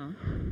Huh?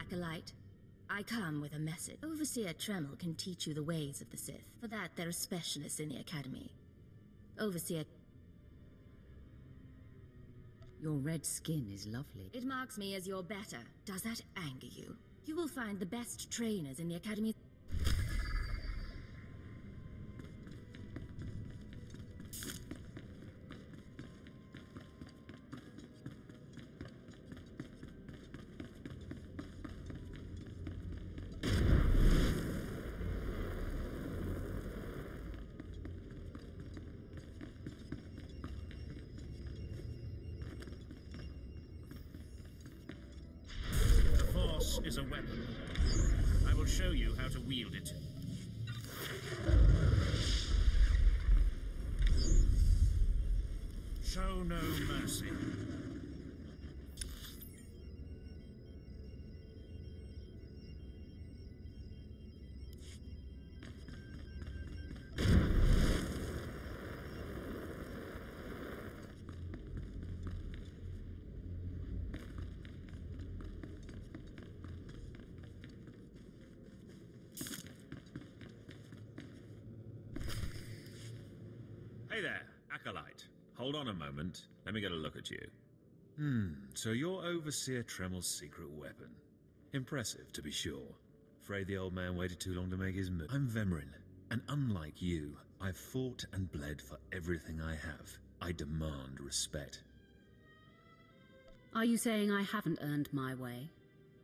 Acolyte. I come with a message. Overseer Tremel can teach you the ways of the Sith. For that, there are specialists in the Academy. Overseer... Your red skin is lovely. It marks me as your better. Does that anger you? You will find the best trainers in the Academy. Is a weapon. I will show you how to wield it. Show no mercy. Hey there, Acolyte. Hold on a moment. Let me get a look at you. So you're Overseer Tremel's secret weapon. Impressive, to be sure. Afraid the old man waited too long to make his move. I'm Vemrin, and unlike you, I've fought and bled for everything I have. I demand respect. Are you saying I haven't earned my way?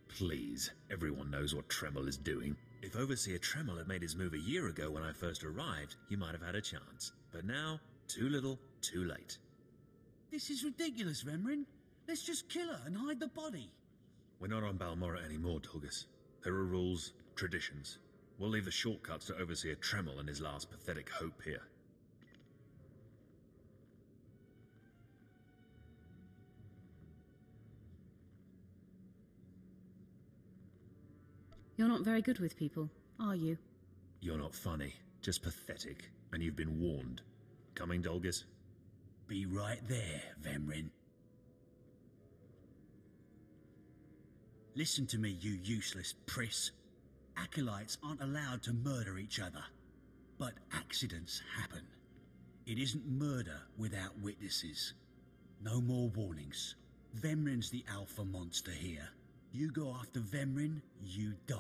Please, everyone knows what Tremel is doing. If Overseer Tremel had made his move a year ago when I first arrived, you might have had a chance. But now, too little, too late. This is ridiculous, Vemrin. Let's just kill her and hide the body. We're not on Balmorra anymore, Tulgus. There are rules, traditions. We'll leave the shortcuts to Overseer Tremel and his last pathetic hope here. You're not very good with people, are you? You're not funny, just pathetic, and you've been warned. Coming, Dolgus? Be right there, Vemrin. Listen to me, you useless priss. Acolytes aren't allowed to murder each other. But accidents happen. It isn't murder without witnesses. No more warnings. Vemrin's the alpha monster here. You go after Vemrin, you die.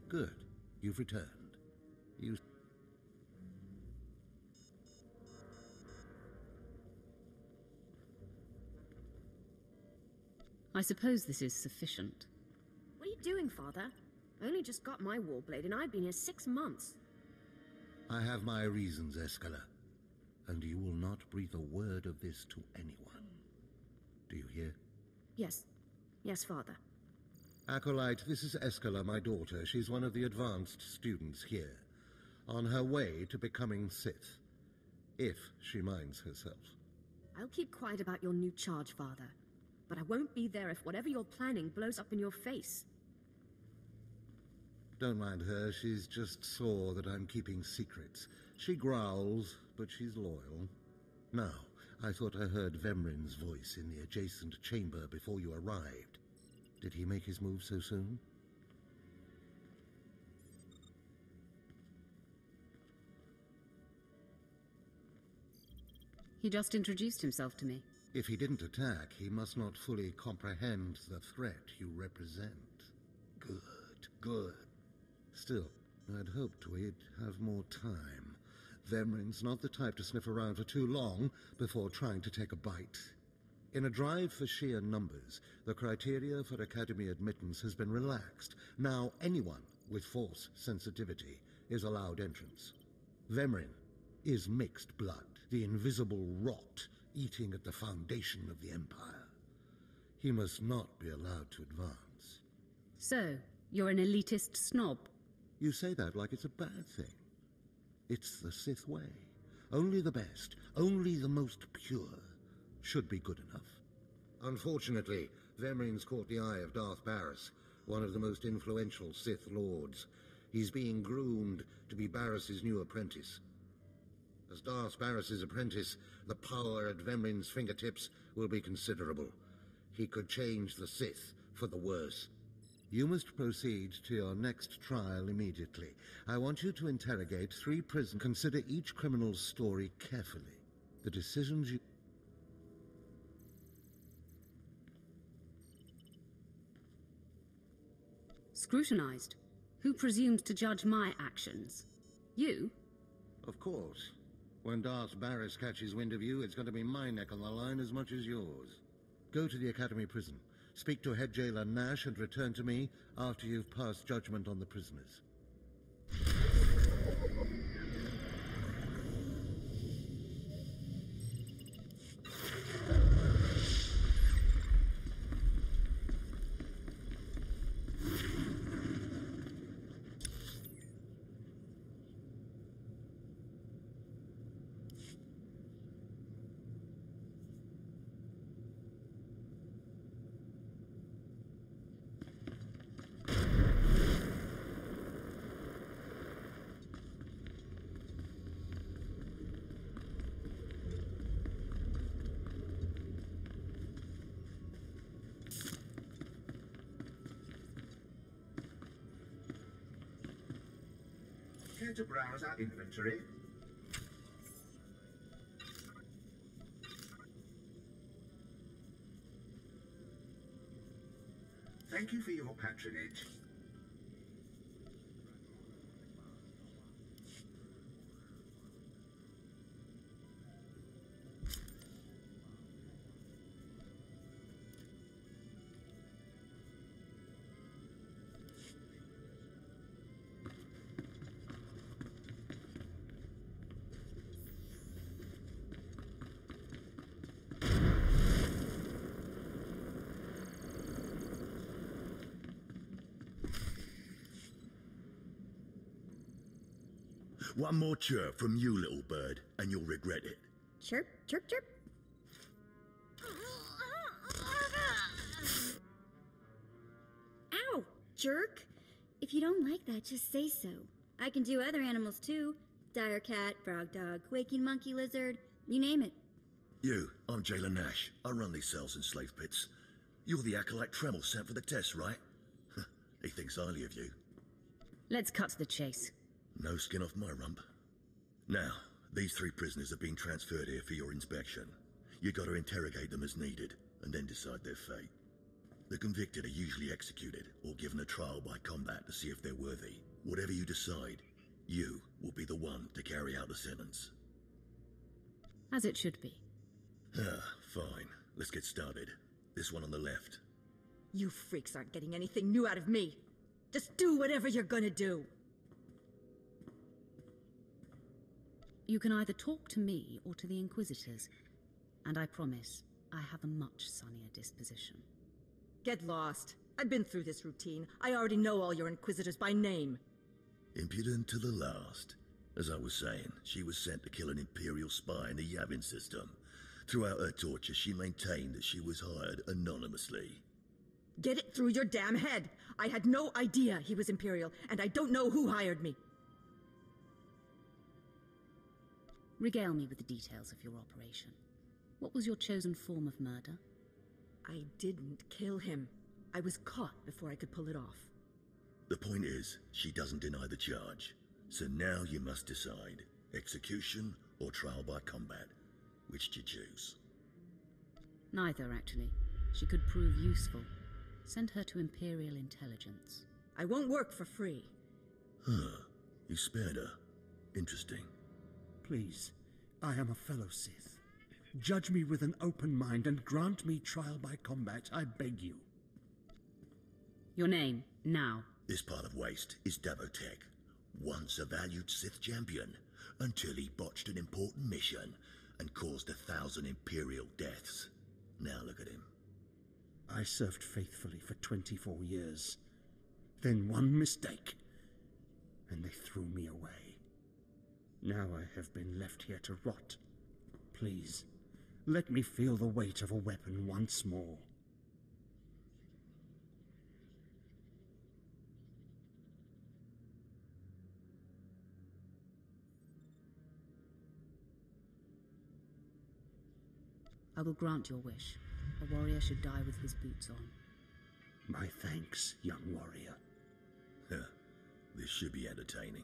Good. You've returned. I suppose this is sufficient. What are you doing, Father? I only just got my warblade and I've been here 6 months. I have my reasons, Escala. And you will not breathe a word of this to anyone. Do you hear? Yes. Yes, Father. Acolyte, this is Escala, my daughter. She's one of the advanced students here. On her way to becoming Sith. If she minds herself. I'll keep quiet about your new charge, Father. But I won't be there if whatever you're planning blows up in your face. Don't mind her, she's just sore that I'm keeping secrets. She growls, but she's loyal. Now, I thought I heard Vemrin's voice in the adjacent chamber before you arrived. Did he make his move so soon? He just introduced himself to me. If he didn't attack, he must not fully comprehend the threat you represent. Good, good. Still, I'd hoped we'd have more time. Vemrin's not the type to sniff around for too long before trying to take a bite. In a drive for sheer numbers, the criteria for Academy admittance has been relaxed. Now anyone with force sensitivity is allowed entrance. Vemrin is mixed blood, the invisible rot eating at the foundation of the Empire. He must not be allowed to advance. So, you're an elitist snob? You say that like it's a bad thing. It's the Sith way. Only the best, only the most pure, should be good enough. Unfortunately, Vemrin's caught the eye of Darth Barris, one of the most influential Sith Lords. He's being groomed to be Barris's new apprentice. As Darth Barris's apprentice, the power at Vemrin's fingertips will be considerable. He could change the Sith for the worse. You must proceed to your next trial immediately. I want you to interrogate 3 prisoners. Consider each criminal's story carefully. The decisions you... Scrutinized? Who presumes to judge my actions? You? Of course. When Darth Barris catches wind of you, it's going to be my neck on the line as much as yours. Go to the Academy prison. Speak to head jailer Nash and return to me after you've passed judgment on the prisoners. Care to browse our inventory? Thank you for your patronage. One more chirp from you, little bird, and you'll regret it. Chirp, chirp, chirp. Ow, jerk. If you don't like that, just say so. I can do other animals too. Dire cat, frog dog, quaking monkey lizard, you name it. You, I'm Jailer Nash. I run these cells and slave pits. You're the acolyte Tremel sent for the test, right? He thinks highly of you. Let's cut to the chase. No skin off my rump. Now, these 3 prisoners have been transferred here for your inspection. You got to interrogate them as needed, and then decide their fate. The convicted are usually executed, or given a trial by combat to see if they're worthy. Whatever you decide, you will be the one to carry out the sentence. As it should be. Fine. Let's get started. This one on the left. You freaks aren't getting anything new out of me. Just do whatever you're gonna do. You can either talk to me or to the Inquisitors, and I promise I have a much sunnier disposition. Get lost. I've been through this routine. I already know all your Inquisitors by name. Impudent to the last. As I was saying, she was sent to kill an Imperial spy in the Yavin system. Throughout her torture, she maintained that she was hired anonymously. Get it through your damn head! I had no idea he was Imperial, and I don't know who hired me. Regale me with the details of your operation. What was your chosen form of murder? I didn't kill him. I was caught before I could pull it off. The point is, she doesn't deny the charge. So now you must decide. Execution or trial by combat. Which do you choose? Neither, actually. She could prove useful. Send her to Imperial Intelligence. I won't work for free. Huh. You spared her. Interesting. Please, I am a fellow Sith. Judge me with an open mind and grant me trial by combat, I beg you. Your name, now. This part of Waste is Davotech, once a valued Sith champion, until he botched an important mission and caused 1,000 Imperial deaths. Now look at him. I served faithfully for 24 years. Then one mistake, and they threw me away. Now I have been left here to rot. Please, let me feel the weight of a weapon once more. I will grant your wish. A warrior should die with his boots on. My thanks, young warrior. Huh. This should be entertaining.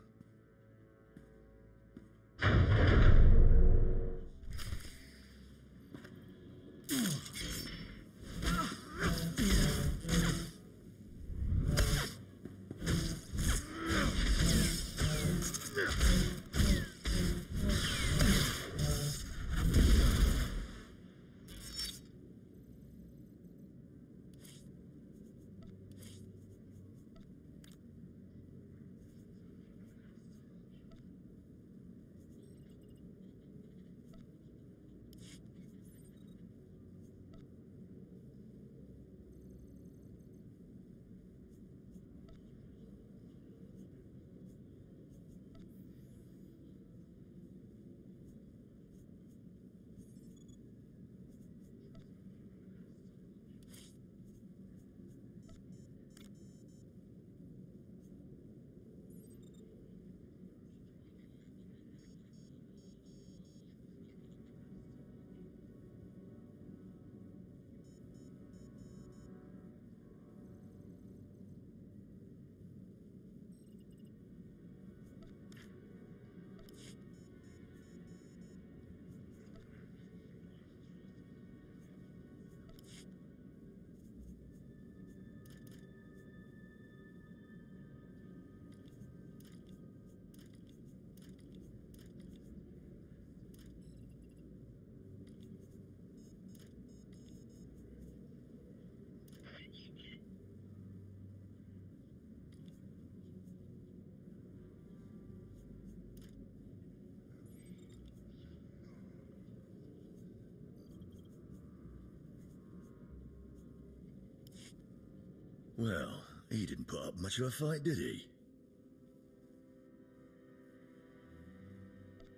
Well, he didn't put up much of a fight, did he?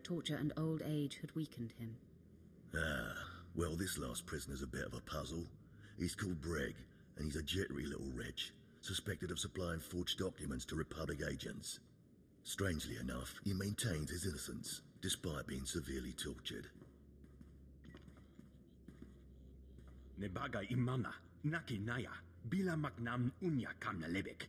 Torture and old age had weakened him. Ah, well, this last prisoner's a bit of a puzzle. He's called Breg, and he's a jittery little wretch, suspected of supplying forged documents to Republic agents. Strangely enough, he maintains his innocence, despite being severely tortured. Nebaga imana, naki naya, bila maknam unya kamna lebek.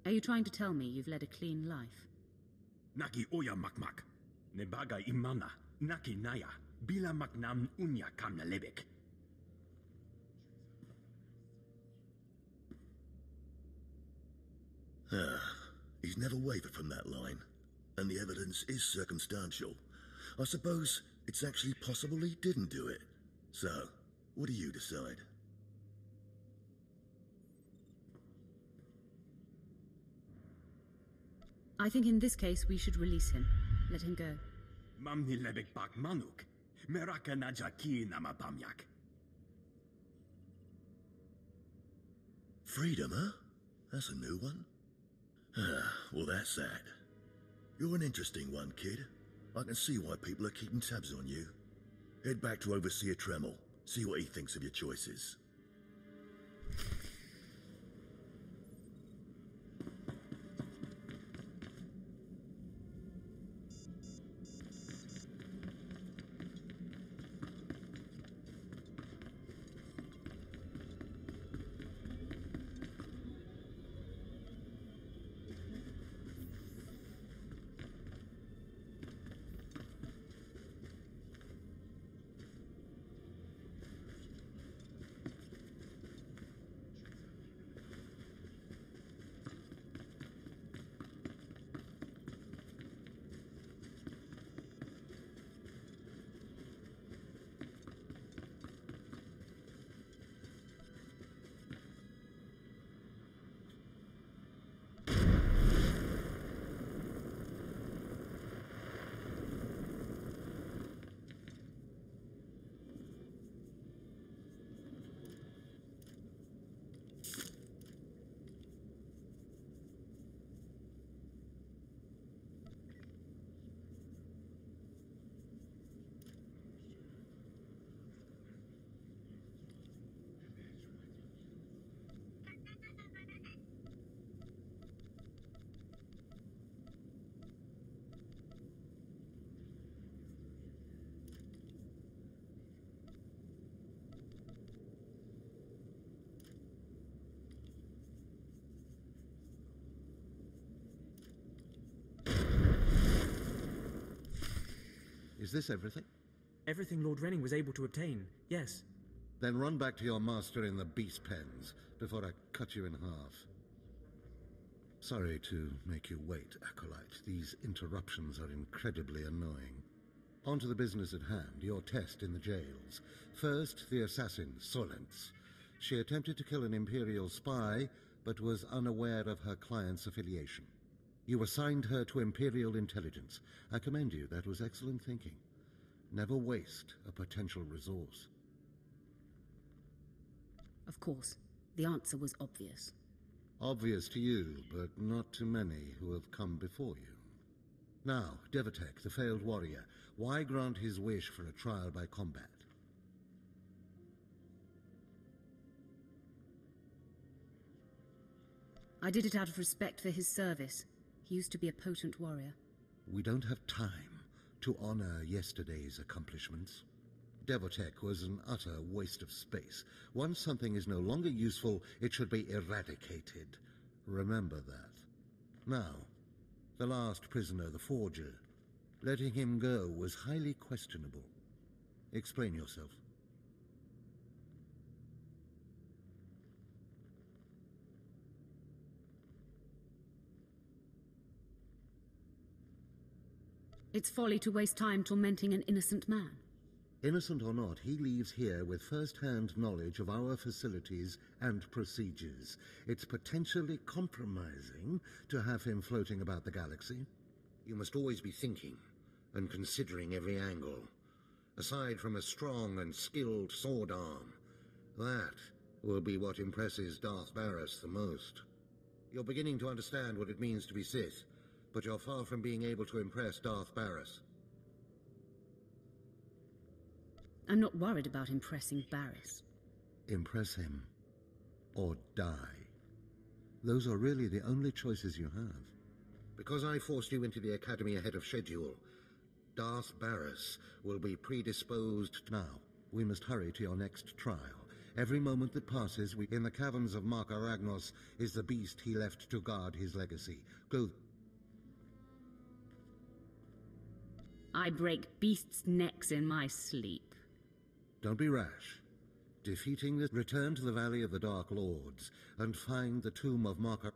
Are you trying to tell me you've led a clean life? Naki oya makmak. Nebaga imana, naki naya, bila maknam unya kamna lebek. He's never wavered from that line, and the evidence is circumstantial. I suppose it's actually possible he didn't do it. So, what do you decide? I think in this case we should release him. Let him go. Mamni lebek bak manuk. Meraka najaki namapamyak. Freedom, huh? That's a new one. Well, that's sad. You're an interesting one, kid. I can see why people are keeping tabs on you. Head back to Overseer Tremel. See what he thinks of your choices. Is this everything? Everything Lord Renning was able to obtain, yes. Then run back to your master in the beast pens before I cut you in half. Sorry to make you wait, Acolyte. These interruptions are incredibly annoying. On to the business at hand, your test in the jails. First, the assassin, Solence. She attempted to kill an Imperial spy, but was unaware of her client's affiliation. You assigned her to Imperial intelligence. I commend you. That was excellent thinking. Never waste a potential resource. Of course. The answer was obvious. Obvious to you, but not to many who have come before you. Now, Devatek, the failed warrior, why grant his wish for a trial by combat? I did it out of respect for his service. He used to be a potent warrior. We don't have time to honor yesterday's accomplishments. Devatek was an utter waste of space. Once something is no longer useful, it should be eradicated. Remember that. Now, the last prisoner, the Forger. Letting him go was highly questionable. Explain yourself. It's folly to waste time tormenting an innocent man. Innocent or not, he leaves here with first-hand knowledge of our facilities and procedures. It's potentially compromising to have him floating about the galaxy. You must always be thinking and considering every angle. Aside from a strong and skilled sword arm, that will be what impresses Darth Barris the most. You're beginning to understand what it means to be Sith, but you're far from being able to impress Darth Barris. I'm not worried about impressing Barris. Impress him, or die. Those are really the only choices you have. Because I forced you into the Academy ahead of schedule, Darth Barris will be predisposed. Now, we must hurry to your next trial. Every moment that passes in the caverns of Mark Aragnos is the beast he left to guard his legacy. Go. I break beasts' necks in my sleep. Don't be rash. Defeating this, return to the Valley of the Dark Lords and find the tomb of Mark.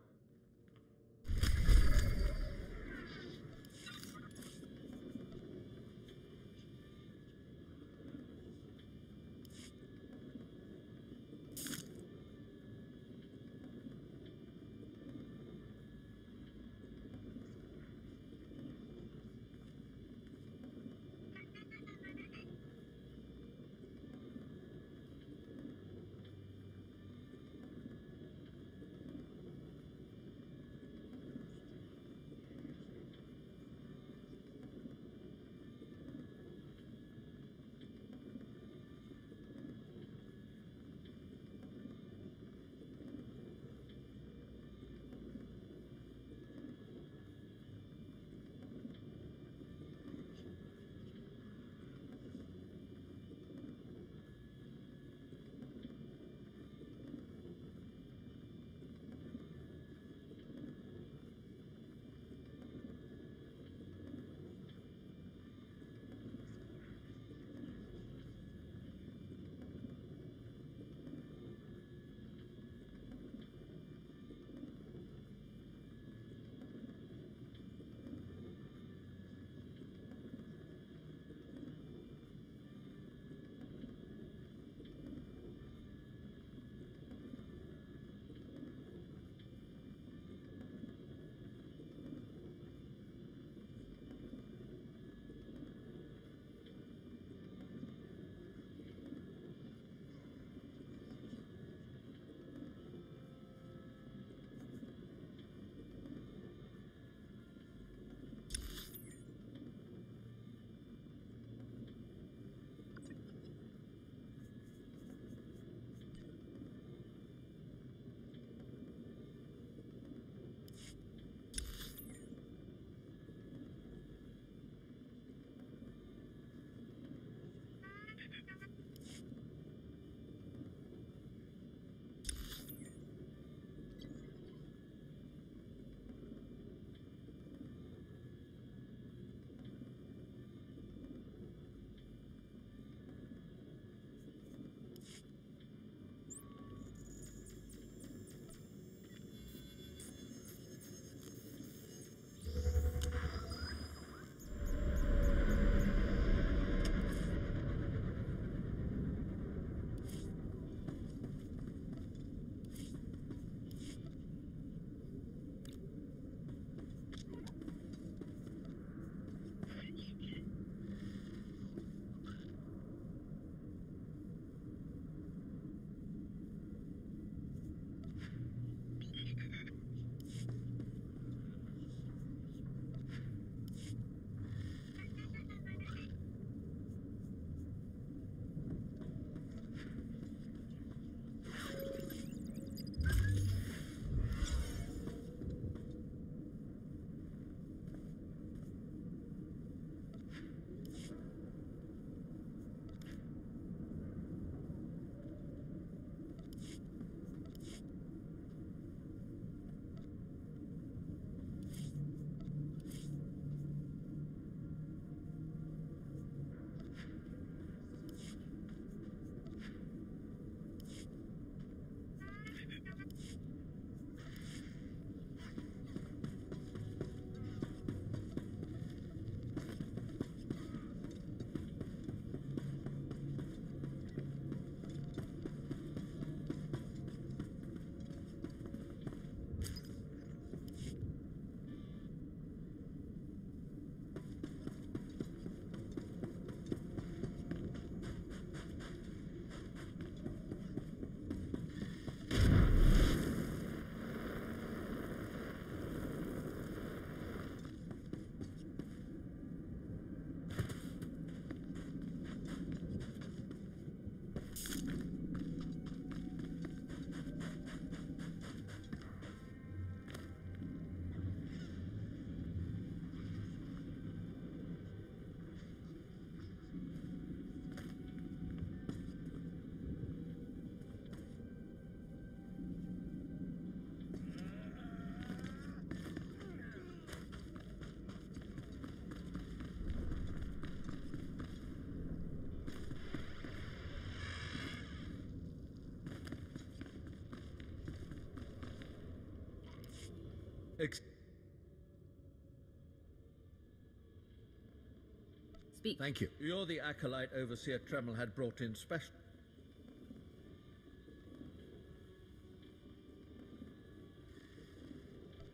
Speak. Thank you. You're the acolyte Overseer Tremel had brought in special.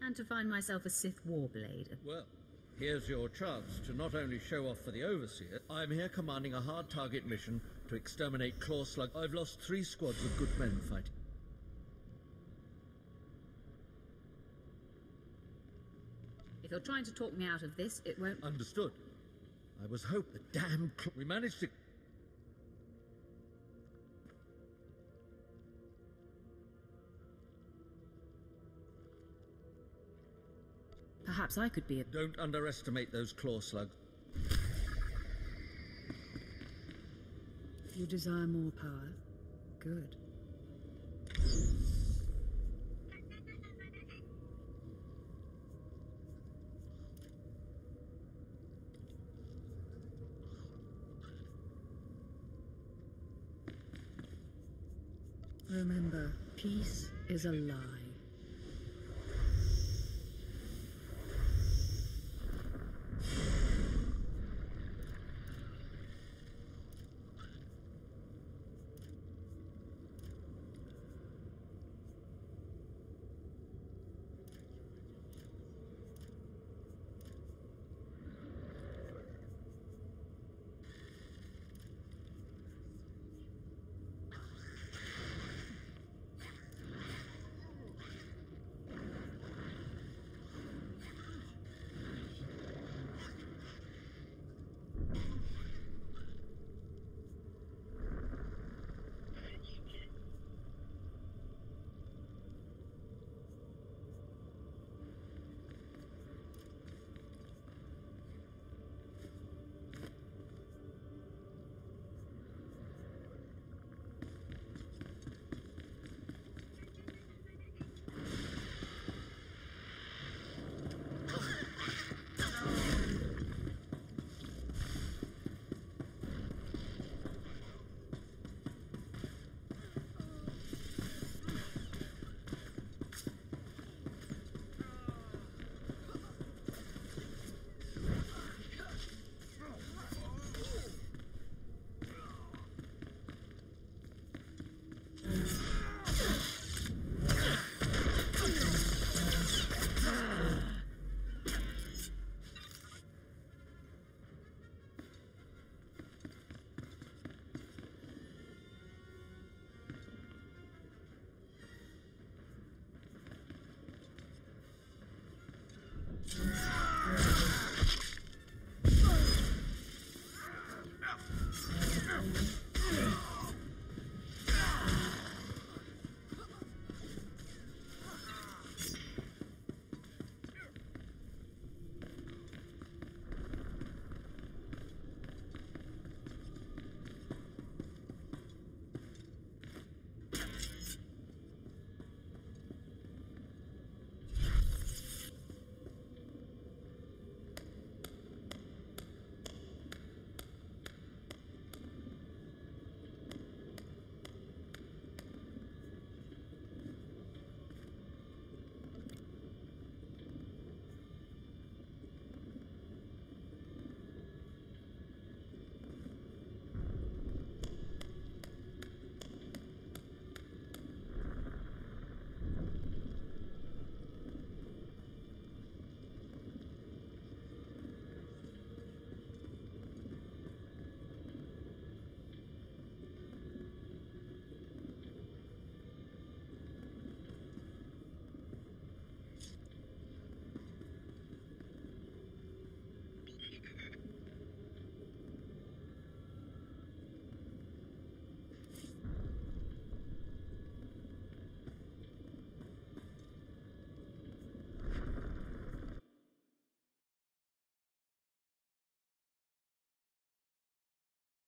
And to find myself a Sith Warblade. Well, here's your chance to not only show off for the Overseer. I'm here commanding a hard target mission to exterminate claw slug. I've lost 3 squads of good men fighting. If you're trying to talk me out of this, it won't... Understood. I was hoping the damn we managed to... Perhaps I could be a... Don't underestimate those claw slugs. If you desire more power, good. Remember, peace is a lie.